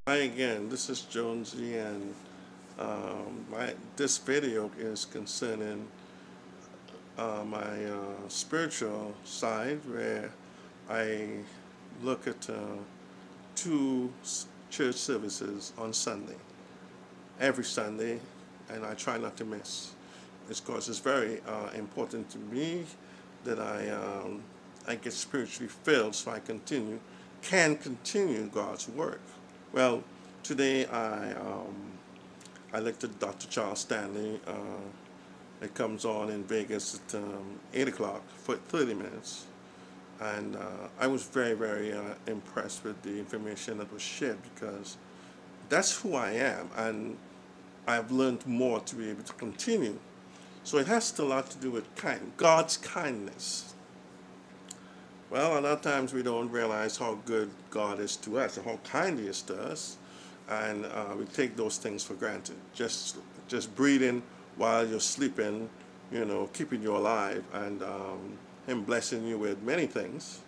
Hi again, this is Jonesy, and this video is concerning my spiritual side, where I look at two church services on Sunday, every Sunday, and I try not to miss. It's because it's very important to me that I get spiritually filled, so can continue God's work. Well, today I looked at Dr. Charles Stanley. It comes on in Vegas at 8 o'clock for 30 minutes. And I was very impressed with the information that was shared, because that's who I am. And I've learned more to be able to continue. So it has a lot to do with God's kindness. Well, a lot of times we don't realize how good God is to us and how kind He is to us, and we take those things for granted. Just breathing while you're sleeping, keeping you alive, and Him blessing you with many things,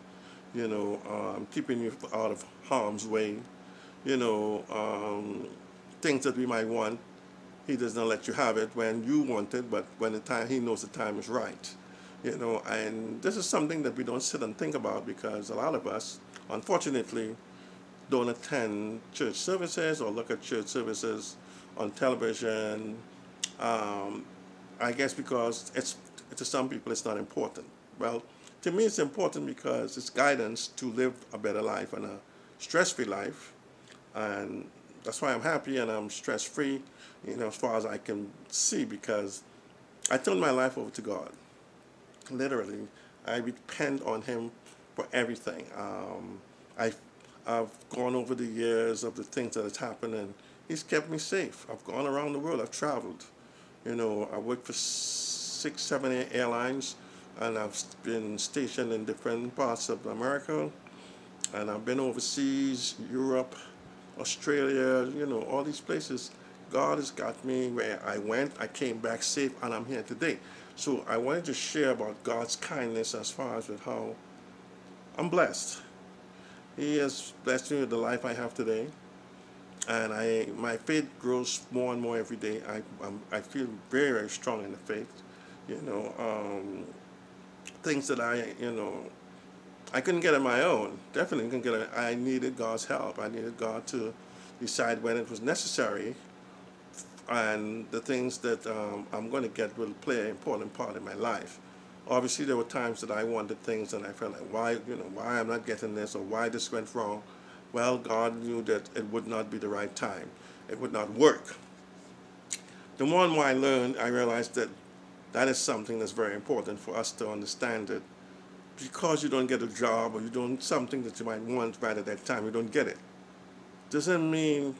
keeping you out of harm's way, you know, things that we might want. He does not let you have it when you want it, but when He knows the time is right. And this is something that we don't sit and think about, because a lot of us, unfortunately, don't attend church services or look at church services on television. I guess because to some people it's not important. Well, to me it's important because it's guidance to live a better life and a stress-free life, and that's why I'm happy and I'm stress-free, as far as I can see, because I turn my life over to God. Literally, I depend on Him for everything. I've gone over the years of the things that has happened, and He's kept me safe. I've gone around the world. I've traveled. I worked for 6, 7, 8 airlines, and I've been stationed in different parts of America, and I've been overseas, Europe, Australia, all these places. God has got me where I went, I came back safe, and I'm here today. So I wanted to share about God's kindness as far as with how I'm blessed. He has blessed me with the life I have today, and my faith grows more and more every day. I feel very strong in the faith. You know, Things that I couldn't get on my own. Definitely couldn't get it. I needed God's help. I needed God to decide when it was necessary, and the things that I'm going to get will play an important part in my life. Obviously, there were times that I wanted things and I felt like, why I'm not getting this, or why this went wrong. Well, God knew that it would not be the right time. It would not work. The more and more I learned, I realized that that is something that's very important for us to understand, that because you don't get a job or you don't something that you might want right at that time, you don't get it, doesn't mean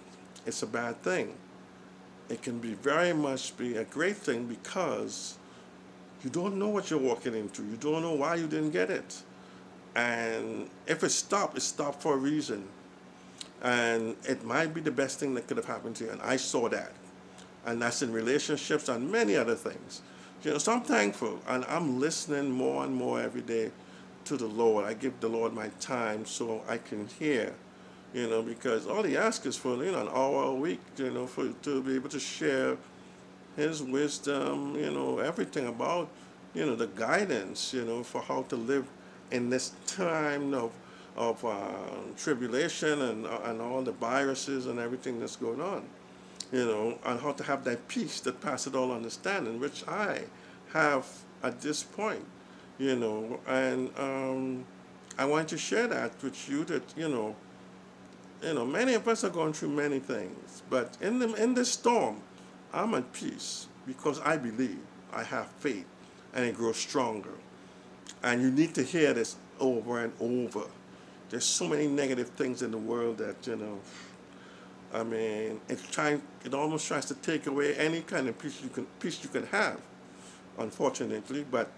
it's a bad thing. It can be very much be a great thing, because you don't know what you're walking into. You don't know why you didn't get it. And if it's stopped for a reason. And it might be the best thing that could have happened to you. And I saw that. And that's in relationships and many other things. So I'm thankful. And I'm listening more and more every day to the Lord. I give the Lord my time so I can hear. Because all He asks is for, an hour a week, to be able to share His wisdom, everything about, the guidance, for how to live in this time of tribulation and all the viruses and everything that's going on, and how to have that peace that passes all understanding, which I have at this point, and I want to share that with you, that, many of us are going through many things, but in this storm, I'm at peace because I believe, I have faith, and it grows stronger. And you need to hear this over and over. There's so many negative things in the world that, it almost tries to take away any kind of peace you can have, unfortunately. But,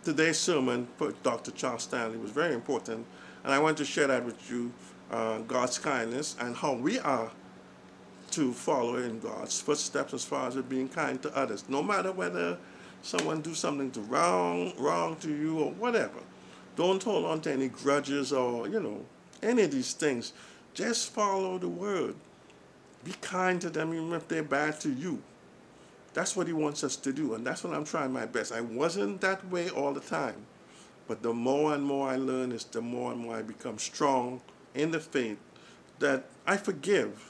today's sermon for Dr. Charles Stanley was very important, and I want to share that with you, God's kindness and how we are to follow in God's footsteps as far as being kind to others, no matter whether someone do something wrong to you or whatever. Don't hold on to any grudges or any of these things. Just follow the word. Be kind to them even if they're bad to you. That's what he wants us to do, and that's what I'm trying my best. I wasn't that way all the time, but the more and more I learn is the more and more I become strong in the faith that I forgive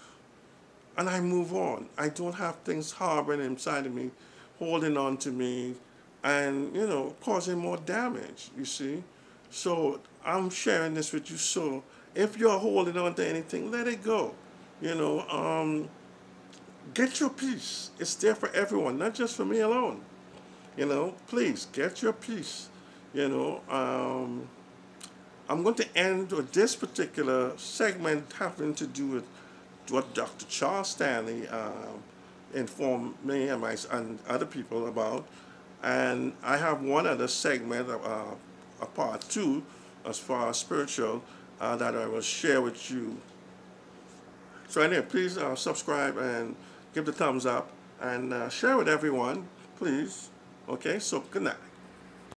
and I move on. I don't have things harboring inside of me, holding on to me, and, you know, causing more damage, you see. So I'm sharing this with you. So if you're holding on to anything, let it go. You know, get your peace. It's there for everyone, not just for me alone. You know, please get your peace. You know, I'm going to end with this particular segment having to do with what Dr. Charles Stanley informed me and and other people about. And I have one other segment, a part two, as far as spiritual, that I will share with you. So anyway, please subscribe and give the thumbs up and share with everyone, please. Okay, so good night.